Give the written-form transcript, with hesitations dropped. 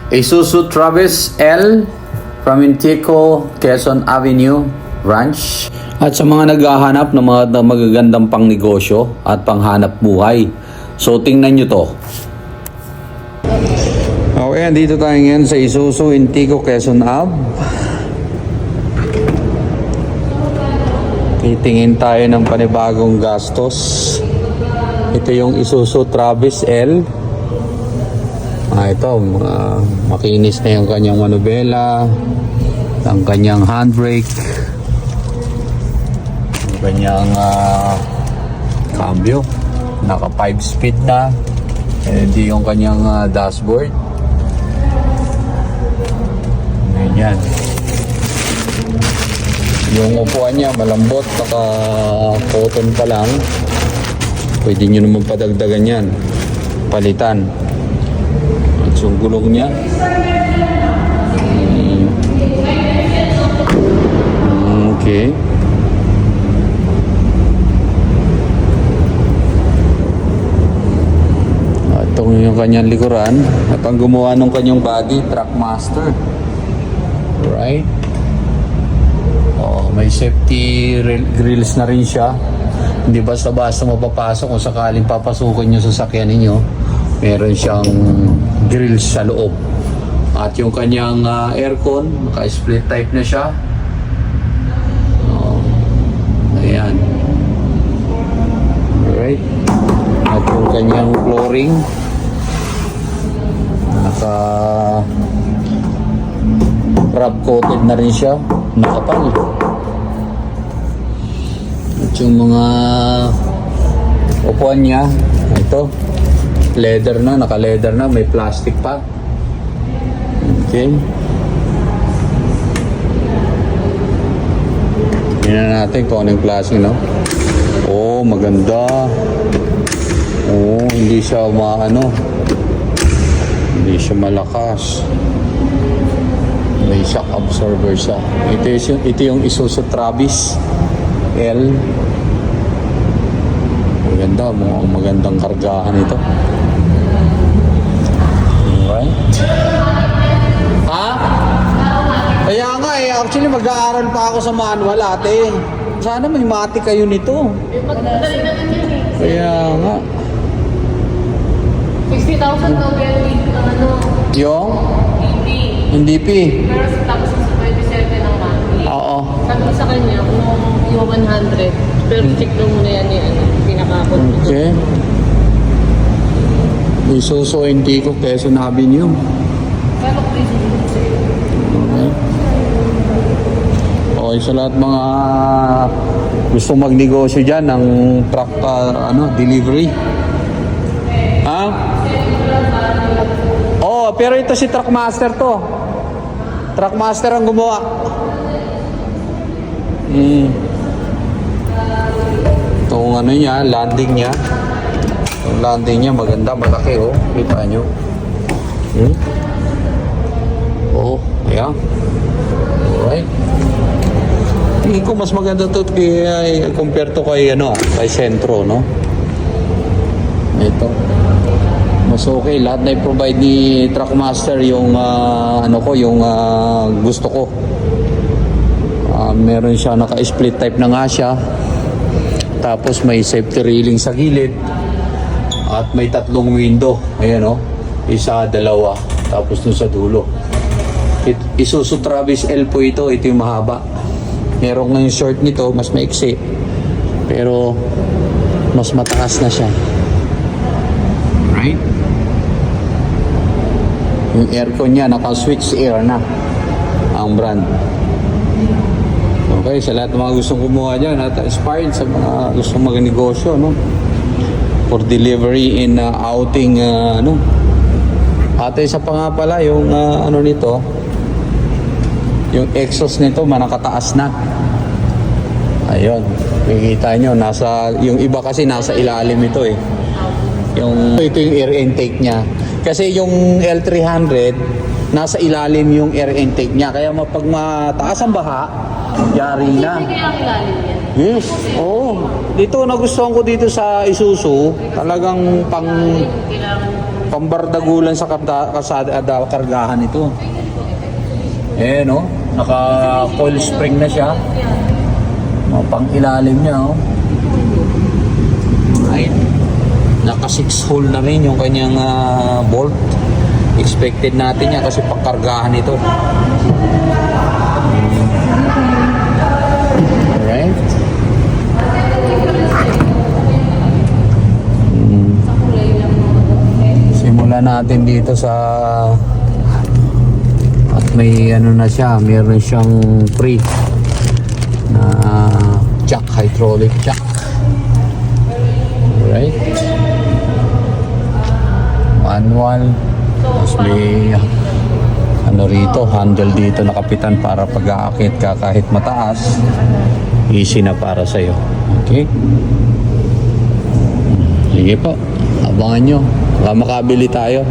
Isuzu Travis L from Intico, Quezon Avenue Ranch. At sa mga naghahanap ng mga magagandang pangnegosyo at panghanap buhay, so tingnan nyo to. Okay, andito tayo ngayon sa Isuzu Intico, Quezon Ave. Titingin tayo ng panibagong gastos. Ito yung Isuzu Travis L. Ito, makinis na yung kanyang manubela, ang kanyang handbrake, ang kanyang cambio, naka 5 speed na, hindi yung kanyang dashboard. Ganyan. Yung upuan niya malambot, naka cotton pa lang. Pwede nyo naman padagdagan yan, palitan. Yung gulong niya. Okay. Ito yung kanyang likuran. At ang gumawa ng kanyang body, Trackmaster. Right. Oh, may safety grills na rin siya. Hindi basta-basta mapapasok kung sakaling papasukin nyo sa sakyan ninyo. Meron siyang grills sa loob. At yung kanyang aircon, naka-split type na siya. Ayan. Alright. At yung kanyang flooring, naka-rub coated na rin siya. Nakapal. At yung mga upuan niya, ito, leather na, naka-leather na, may plastic pa. Okay. Tingnan natin kung anong klase, no? Oh, maganda. Oh, hindi siya hindi siya malakas. May shock absorber siya. Ito yung Isuzu Travis L. Maganda, magandang kargahan ito. Alright. Ha? Kaya nga actually mag-aaral pa ako sa manual, ate. Sana may mati kayo nito. Madali naman yun eh. Kaya nga. 60,000 daw pero Yung? hindi. NDP. Pero tapos sa 27 ang monthly. Oo. Sabi ko sa kanya, kung yung 100, pero check daw muna yan yung pinaka-code. Okay. Isuzu Intico, Quezon Avenue. Kaya ko please Okay. Okay, sa lahat mga gusto magnegosyo dyan ng truck delivery. Ha? Oh, pero ito si Trackmaster to. Trackmaster ang gumawa. Itong niya, landing niya. Yung landing niya maganda, malaki oh. Kita nyo. Oh, ayan. Alright. Tingin ko mas maganda to compare to kay kay Sentro, no? Ito. Mas okay, lahat na i-provide ni Trackmaster yung yung gusto ko. Meron siya naka-split type na nga siya. Tapos may safety railing sa gilid. At may 3 window. Ayan o. Isa, dalawa. Tapos dun sa dulo. Isuzu Travis L po ito. Ito yung mahaba. Meron nga yung short nito. Mas maiksi. Pero mas mataas na siya. Right? Yung aircon niya naka-switch air na. Ang brand. Okay, sa lahat ng mga gustong kumuha dyan at inspired sa mga gustong magnegosyo, no? For delivery in outing, Ate, isa pa nga pala yung nito, yung exhaust nito manakataas na. Ayun, makikita nyo, yung iba kasi nasa ilalim ito eh. Ito yung air intake niya. Kasi yung L300, nasa ilalim yung air intake niya. Kaya pag mataas ang baha, yari na. Hindi kaya kilalim yan. Yes, oo. Dito nagustuhan ko dito sa Isuzu, talagang Kailangan pambardagulan sa kasada kargahan ito. Eh no, naka coil spring na siya. Pang ilalim niya oh. Right. Naka 6 hole na rin yung kanyang bolt. Expected natin yan kasi pangkargahan ito. Alright. Simulan natin dito sa at may ano na siya, meron siyang free na jack, hydraulic jack. Alright. Manual. Tapos may ano rito, handle dito na kapitan para pag-aakit ka kahit mataas. Easy na para sa'yo. Okay? Sige po. Abangan nyo. Baka makabili tayo.